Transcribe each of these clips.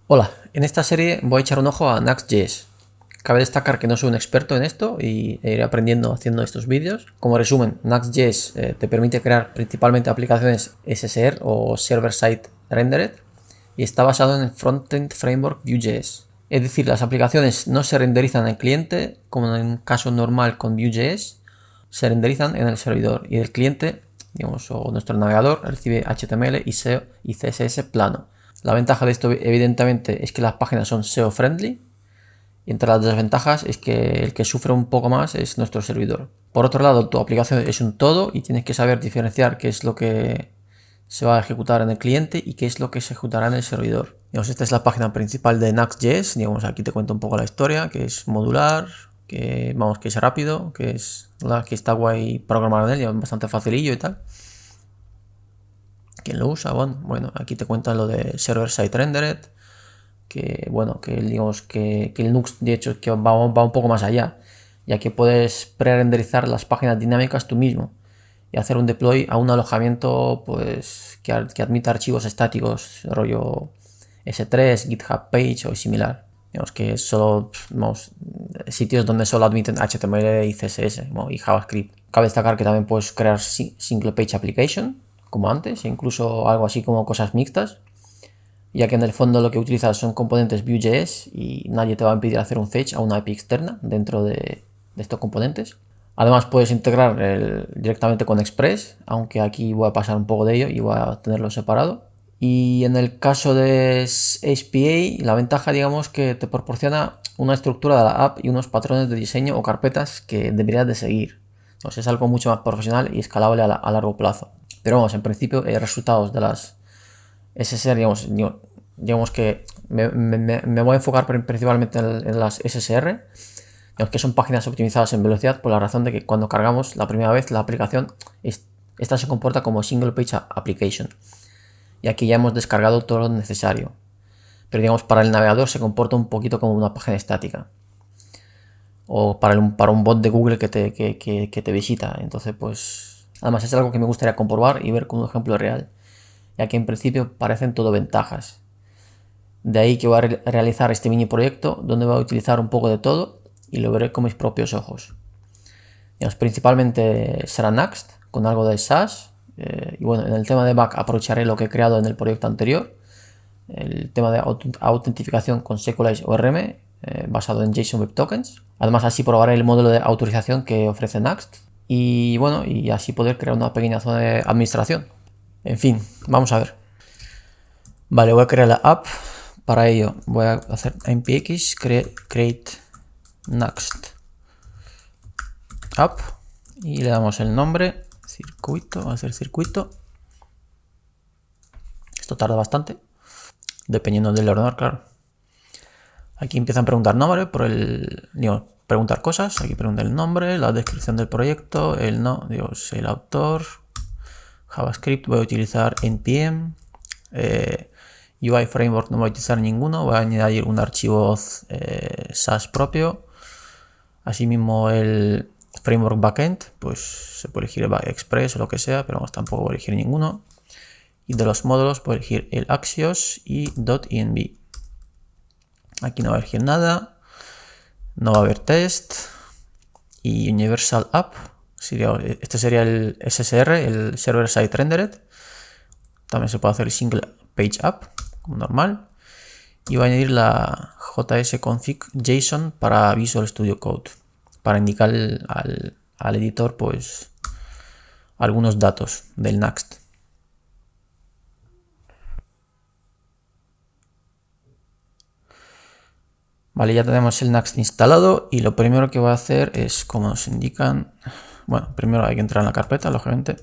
Hola, en esta serie voy a echar un ojo a Next.js. Cabe destacar que no soy un experto en esto y iré aprendiendo haciendo estos vídeos. Como resumen, Next.js te permite crear principalmente aplicaciones SSR o Server-Side Rendered y está basado en el Frontend Framework Vue.js. Es decir, las aplicaciones no se renderizan en el cliente como en un caso normal con Vue.js, se renderizan en el servidor y el cliente, digamos, o nuestro navegador recibe HTML y CSS plano. La ventaja de esto, evidentemente, es que las páginas son SEO friendly. Y entre las desventajas es que el que sufre un poco más es nuestro servidor. Por otro lado, tu aplicación es un todo y tienes que saber diferenciar qué es lo que se va a ejecutar en el cliente y qué es lo que se ejecutará en el servidor. Digamos, esta es la página principal de Next.js. Digamos, aquí te cuento un poco la historia, que es modular, que vamos, que es rápido, que está guay programar en él, es bastante facilillo y tal. ¿Quién lo usa? Bueno, aquí te cuentan lo de server-side rendered, que bueno, que digamos que el Nux de hecho que va un poco más allá, ya que puedes pre-renderizar las páginas dinámicas tú mismo y hacer un deploy a un alojamiento pues que admita archivos estáticos, rollo S3, GitHub Page o similar. Digamos que solo sitios donde solo admiten HTML y CSS y JavaScript. Cabe destacar que también puedes crear single page application, como antes, e incluso algo así como cosas mixtas, ya que en el fondo lo que utilizas son componentes Vue.js y nadie te va a impedir hacer un fetch a una API externa dentro de estos componentes. Además puedes integrar directamente con Express, aunque aquí voy a pasar un poco de ello y voy a tenerlo separado. Y en el caso de API, la ventaja, digamos, que te proporciona una estructura de la app y unos patrones de diseño o carpetas que deberías de seguir. Entonces es algo mucho más profesional y escalable a largo plazo. Pero vamos, en principio, resultados de las SSR, digamos que me voy a enfocar principalmente en las SSR, digamos que son páginas optimizadas en velocidad por la razón de que cuando cargamos la primera vez la aplicación, esta se comporta como single page application. Y aquí ya hemos descargado todo lo necesario. Pero digamos, para el navegador se comporta un poquito como una página estática. O para un bot de Google que te visita. Entonces, pues, además es algo que me gustaría comprobar y ver con un ejemplo real, ya que en principio parecen todo ventajas. De ahí que voy a realizar este mini proyecto donde voy a utilizar un poco de todo y lo veré con mis propios ojos. Digamos, principalmente será Next con algo de SAS. Y bueno, en el tema de back aprovecharé lo que he creado en el proyecto anterior. El tema de autentificación con Sequelize ORM basado en JSON Web Tokens. Además, así probaré el modelo de autorización que ofrece Next. Y bueno, y así poder crear una pequeña zona de administración. En fin, vamos a ver. Vale, voy a crear la app. Para ello voy a hacer npx create next app y le damos el nombre circuito, va a ser circuito. Esto tarda bastante, dependiendo del ordenador, claro. Aquí empiezan a preguntar nombre por preguntar cosas. Aquí pregunta el nombre, la descripción del proyecto, el autor, JavaScript. Voy a utilizar npm. UI Framework no voy a utilizar ninguno, voy a añadir un archivo SAS propio. Asimismo el Framework Backend, pues se puede elegir el Express o lo que sea, pero tampoco voy a elegir ninguno. Y de los módulos voy a elegir el Axios y .env. Aquí no voy a elegir nada, no va a haber test. Y Universal App, este sería el SSR, el Server Side Rendered. También se puede hacer el Single Page App, como normal. Y voy a añadir la JS-config JSON para Visual Studio Code, para indicar al editor pues algunos datos del Next. Vale, ya tenemos el Next instalado y lo primero que voy a hacer es, como nos indican, bueno, primero hay que entrar en la carpeta, lógicamente.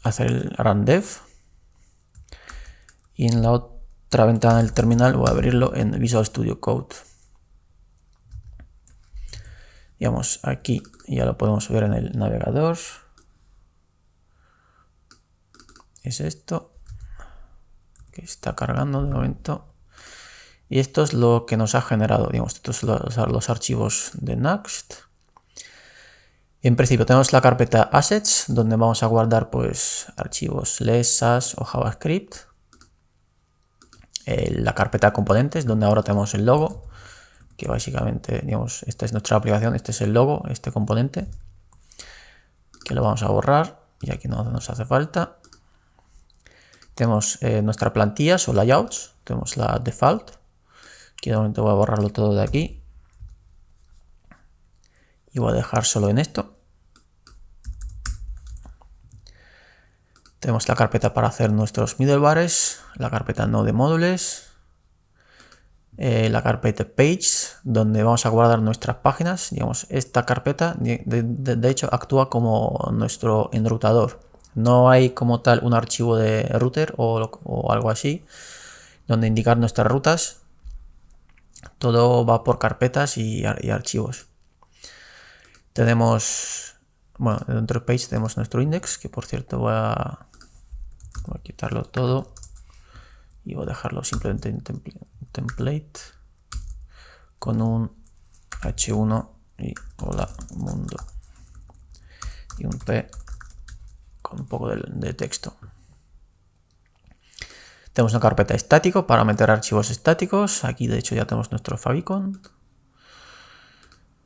Hacer el run dev. Y en la otra ventana del terminal voy a abrirlo en Visual Studio Code. Digamos, aquí ya lo podemos ver en el navegador. Es esto que está cargando de momento. Y esto es lo que nos ha generado, digamos, estos son los archivos de Next. En principio tenemos la carpeta Assets, donde vamos a guardar pues archivos LESS, SAS o JavaScript. La carpeta Componentes, donde ahora tenemos el logo, que básicamente, digamos, esta es nuestra aplicación, este es el logo, este componente, que lo vamos a borrar y aquí no nos hace falta. Tenemos nuestras plantillas o layouts, tenemos la default, que de momento voy a borrarlo todo de aquí y voy a dejar solo en esto. Tenemos la carpeta para hacer nuestros middlebares, la carpeta Node Modules, la carpeta Pages, donde vamos a guardar nuestras páginas. Digamos, esta carpeta de hecho actúa como nuestro enrutador. No hay como tal un archivo de router o algo así donde indicar nuestras rutas. Todo va por carpetas y archivos. Tenemos, bueno, dentro de Page tenemos nuestro index, que por cierto voy a quitarlo todo y voy a dejarlo simplemente en template con un h1 y hola mundo y un p con un poco de texto. Tenemos una carpeta estático para meter archivos estáticos. Aquí de hecho ya tenemos nuestro favicon.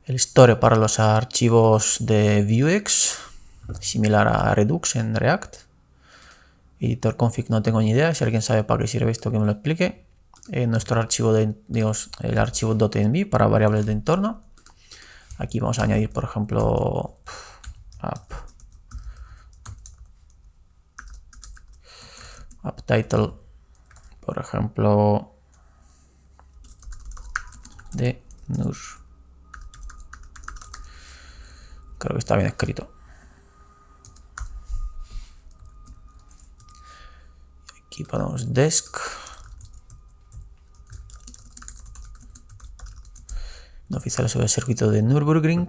El store para los archivos de Vuex, similar a Redux en React. Editor config no tengo ni idea, si alguien sabe para qué sirve esto que me lo explique. Nuestro archivo digamos, el archivo .env para variables de entorno. Aquí vamos a añadir, por ejemplo, app title, por ejemplo, de NUR. Creo que está bien escrito. Aquí ponemos desk. No oficial sobre el circuito de Nürburgring.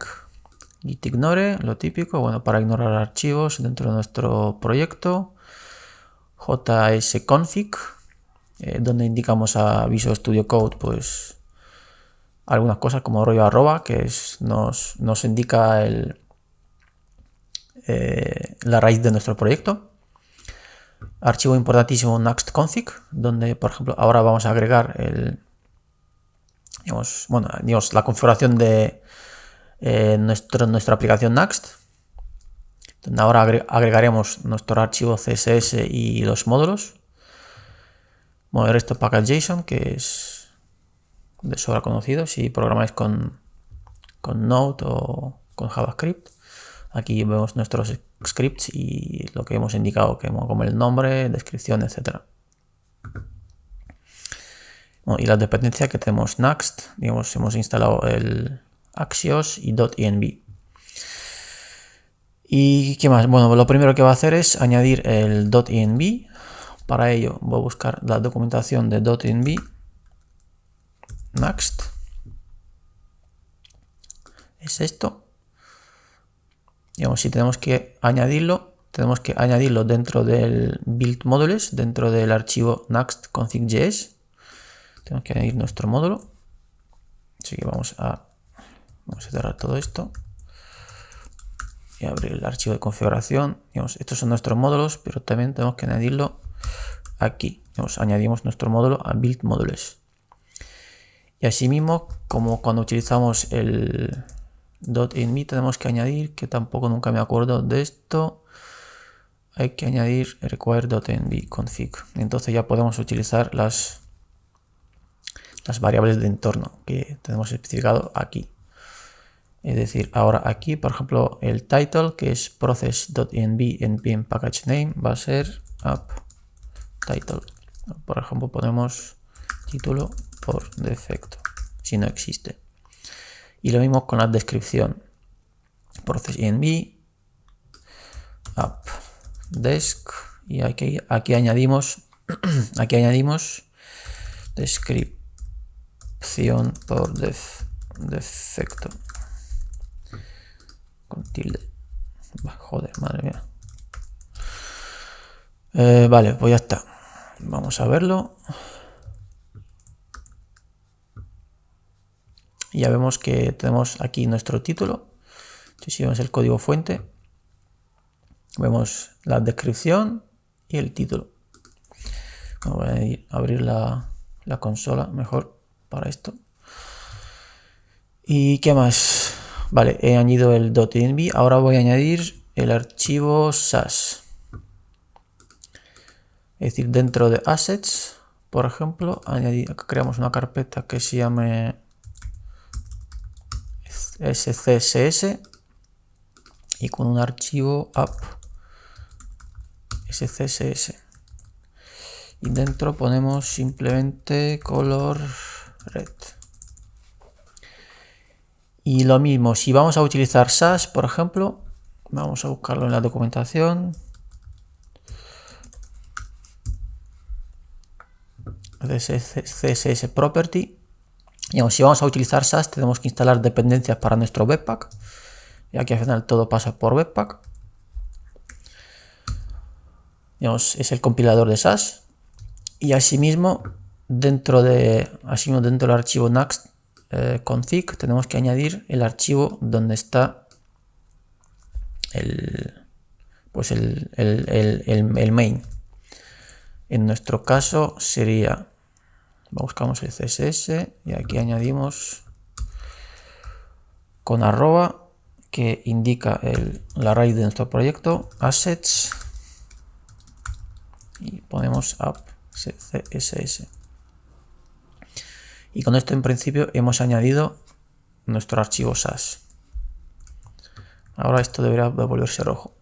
Git ignore, lo típico, bueno, para ignorar archivos dentro de nuestro proyecto. JSConfig, donde indicamos a Visual Studio Code, pues algunas cosas como rollo arroba, que nos indica la raíz de nuestro proyecto. Archivo importantísimo nextconfig, donde por ejemplo ahora vamos a agregar la configuración de nuestra aplicación Next, donde ahora agregaremos nuestro archivo CSS y los módulos. Mover esto package.json, que es de sobra conocido si programáis con Node o con JavaScript. Aquí vemos nuestros scripts y lo que hemos indicado, como el nombre, descripción, etc. Bueno, y la dependencia que tenemos Next, digamos, hemos instalado el Axios y .env. ¿Y qué más? Bueno, lo primero que va a hacer es añadir el .env. Para ello voy a buscar la documentación de .env Next. Es esto. Digamos, si tenemos que añadirlo dentro del build modules, dentro del archivo next.config.js. Tenemos que añadir nuestro módulo. Así que vamos a cerrar todo esto y abrir el archivo de configuración. Digamos, estos son nuestros módulos, pero también tenemos que añadirlo aquí. Digamos, añadimos nuestro módulo a build modules. Y asimismo, como cuando utilizamos el .env, tenemos que añadir, que tampoco nunca me acuerdo de esto, hay que añadir require.env config. Entonces ya podemos utilizar las variables de entorno que tenemos especificado aquí. Es decir, ahora aquí, por ejemplo, el title, que es process.env npm package name, va a ser app title. Por ejemplo, ponemos título por defecto, si no existe. Y lo mismo con la descripción. Process.env app desk, y aquí añadimos descripción por defecto con tilde. Joder, madre mía. Vale, pues ya está. Vamos a verlo. Y ya vemos que tenemos aquí nuestro título. Si vemos el código fuente, vemos la descripción y el título. Voy a abrir la consola mejor para esto. ¿Y qué más? Vale, he añadido el .env. Ahora voy a añadir el archivo SAS. Es decir, dentro de assets, por ejemplo, creamos una carpeta que se llame scss y con un archivo app scss. Y dentro ponemos simplemente color red. Y lo mismo, si vamos a utilizar SAS, por ejemplo, vamos a buscarlo en la documentación. CSS Property. Digamos, si vamos a utilizar SAS, tenemos que instalar dependencias para nuestro Webpack. Y aquí al final todo pasa por Webpack. Digamos, es el compilador de SAS. Y asimismo, dentro del archivo Next config, tenemos que añadir el archivo donde está el main. En nuestro caso sería, buscamos el CSS y aquí añadimos con arroba, que indica la raíz de nuestro proyecto, assets, y ponemos app css. Y con esto en principio hemos añadido nuestro archivo SAS. Ahora esto debería volverse rojo.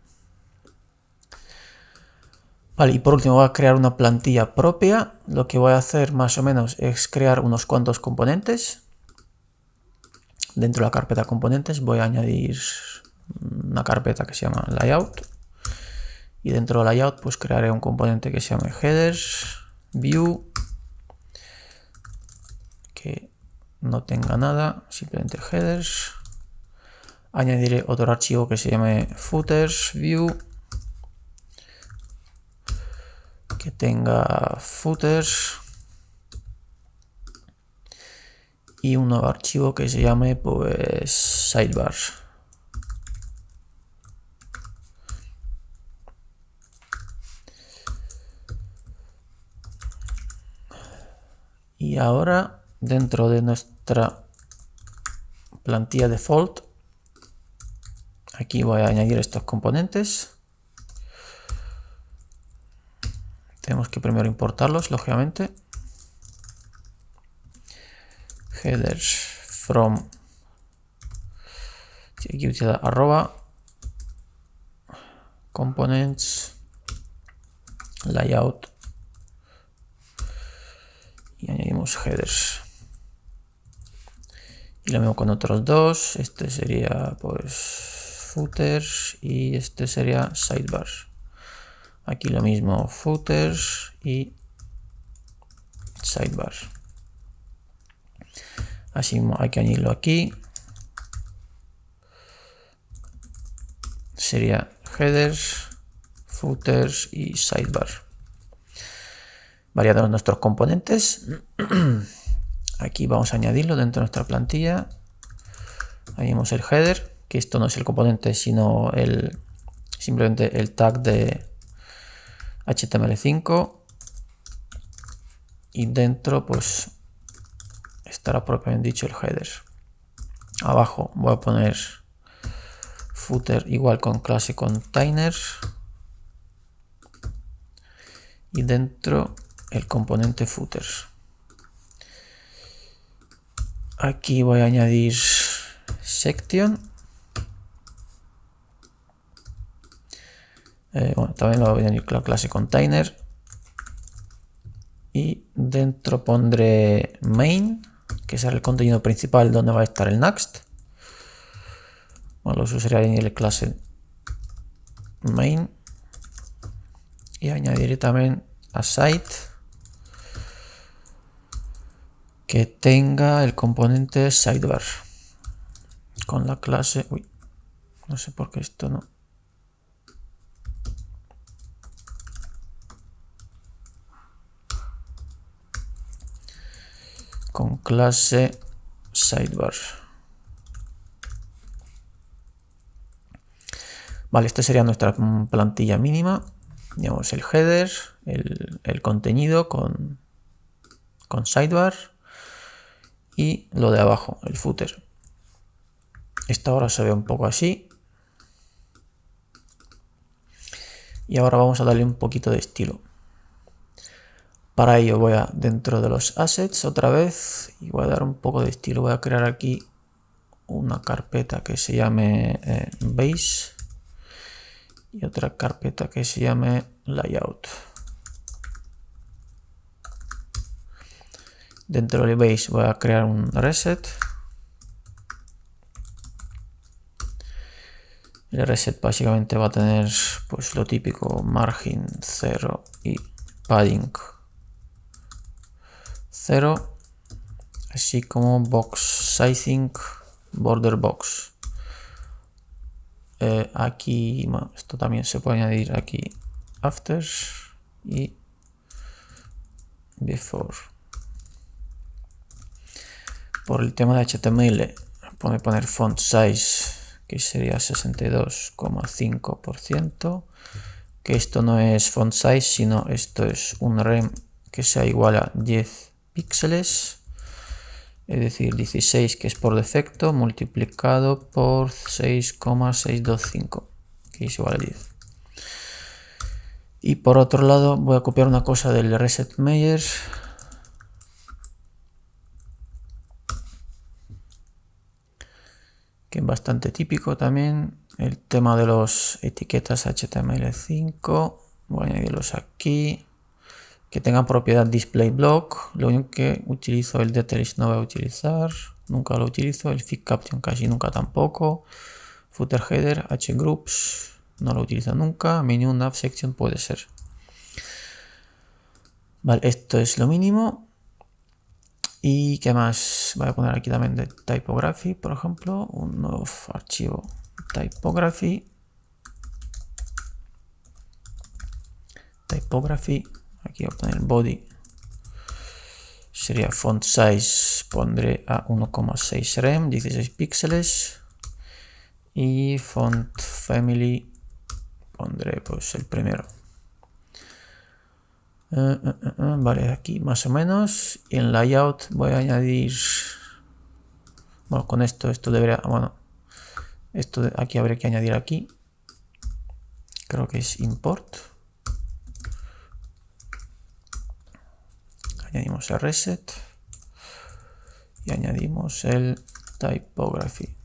Vale, y por último voy a crear una plantilla propia. Lo que voy a hacer más o menos es crear unos cuantos componentes. Dentro de la carpeta componentes voy a añadir una carpeta que se llama layout. Y dentro de layout pues crearé un componente que se llame headers, view, que no tenga nada, simplemente headers. Añadiré otro archivo que se llame footers, view, que tenga footers. Y un nuevo archivo que se llame pues sidebar. Y ahora dentro de nuestra plantilla default, aquí voy a añadir estos componentes. Tenemos que primero importarlos, lógicamente. Headers from, aquí utilizar arroba components layout y añadimos headers. Y lo mismo con otros dos. Este sería pues footers y este sería sidebar. Aquí lo mismo, footers y sidebar. Así hay que añadirlo aquí. Sería headers, footers y sidebar. Variados nuestros componentes. Aquí vamos a añadirlo dentro de nuestra plantilla. Añadimos el header, que esto no es el componente, sino simplemente el tag de HTML5. Y dentro pues estará propiamente dicho el header. Abajo voy a poner footer igual con clase container. Y dentro el componente footer. Aquí voy a añadir section. Bueno, también lo voy a añadir la clase container. Y dentro pondré main, que será el contenido principal donde va a estar el next. Bueno, los usaría en la clase main. Y añadiré también a site que tenga el componente sidebar con la clase, no sé por qué esto no, con clase sidebar. Vale, esta sería nuestra plantilla mínima. Digamos el header, el contenido con sidebar y lo de abajo, el footer. Esta ahora se ve un poco así. Y ahora vamos a darle un poquito de estilo. Para ello voy a dentro de los assets otra vez y voy a dar un poco de estilo. Voy a crear aquí una carpeta que se llame base y otra carpeta que se llame layout. Dentro de base voy a crear un reset. El reset básicamente va a tener pues lo típico, margin 0 y padding 0, así como box sizing border box. Aquí, bueno, esto también se puede añadir aquí after y before. Por el tema de HTML, puedo poner font size, que sería 62,5%, que esto no es font size, sino esto es un rem que sea igual a 10 píxeles, es decir, 16 que es por defecto, multiplicado por 6,625, que es igual a 10. Y por otro lado voy a copiar una cosa del reset measure, que es bastante típico también, el tema de los etiquetas HTML5, voy a añadirlos aquí, que tengan propiedad display block. Lo único que utilizo el details no voy a utilizar, nunca lo utilizo, el fit caption casi nunca tampoco, footer header, hgroups no lo utilizo nunca, menu nav section puede ser. Vale, esto es lo mínimo. ¿Y qué más? Voy a poner aquí también de typography, por ejemplo, un nuevo archivo typography. Aquí voy a poner body. Sería font size, pondré a 1,6 rem, 16 píxeles. Y font family, pondré pues el primero. Vale, aquí más o menos. Y en layout voy a añadir, bueno, con esto debería, bueno, esto aquí habría que añadir aquí, creo que es import, añadimos el reset y añadimos el typography.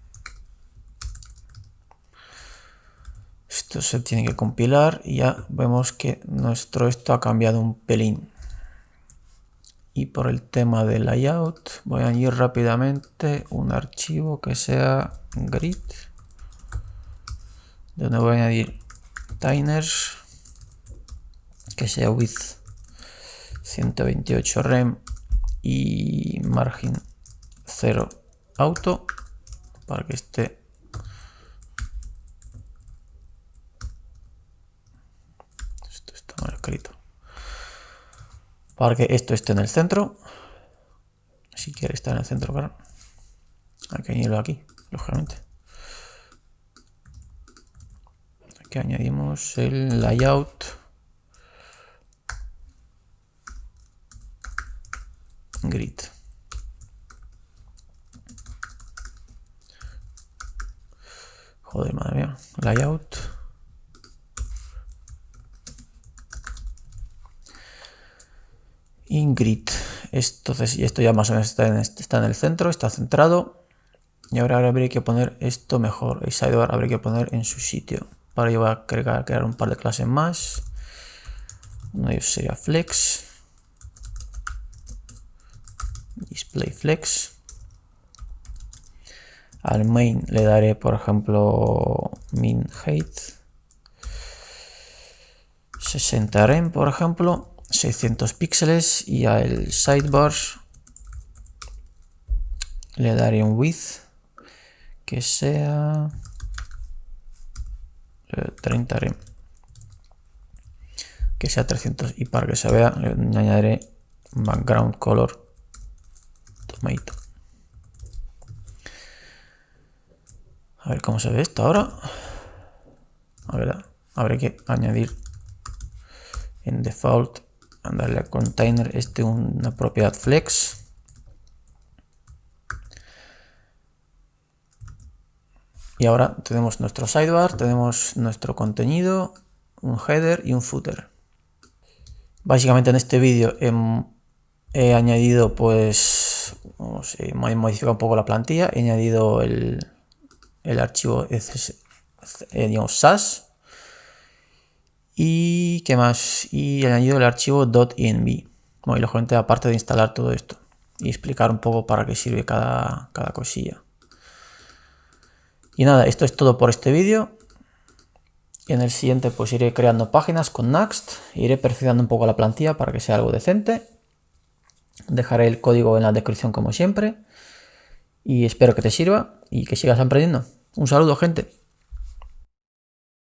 Esto se tiene que compilar y ya vemos que nuestro esto ha cambiado un pelín. Y por el tema de layout voy a añadir rápidamente un archivo que sea grid, donde voy a añadir tiner que sea width 128 rem y margin 0 auto, para que esté esto está mal escrito, para que esto esté en el centro. Si quiere estar en el centro, claro, hay que añadirlo aquí, lógicamente. Aquí añadimos el layout grid. Joder, madre mía, layout in grid. Entonces, y esto ya más o menos está en el centro, está centrado. Y ahora habría que poner esto mejor. El sidebar habría que poner en su sitio. Para ello voy a crear un par de clases más. Uno de ellos sería flex, display flex. Al main le daré, por ejemplo, min height 60 rem, por ejemplo, 600 píxeles, y al sidebar le daré un width que sea 30 rem, que sea 300, y para que se vea le añadiré background color tomato. A ver cómo se ve esto ahora. A ver, habrá que añadir en default, darle a container una propiedad flex. Y ahora tenemos nuestro sidebar, tenemos nuestro contenido, un header y un footer. Básicamente en este vídeo he añadido, pues, he modificado un poco la plantilla, he añadido el archivo digamos, SAS. Y qué más, y he añadido el archivo .env. Bueno, y lógicamente aparte de instalar todo esto y explicar un poco para qué sirve cada cosilla. Y nada, esto es todo por este vídeo. Y en el siguiente pues iré creando páginas con Nuxt, iré perfeccionando un poco la plantilla para que sea algo decente. Dejaré el código en la descripción como siempre. Y espero que te sirva y que sigas aprendiendo. Un saludo, gente.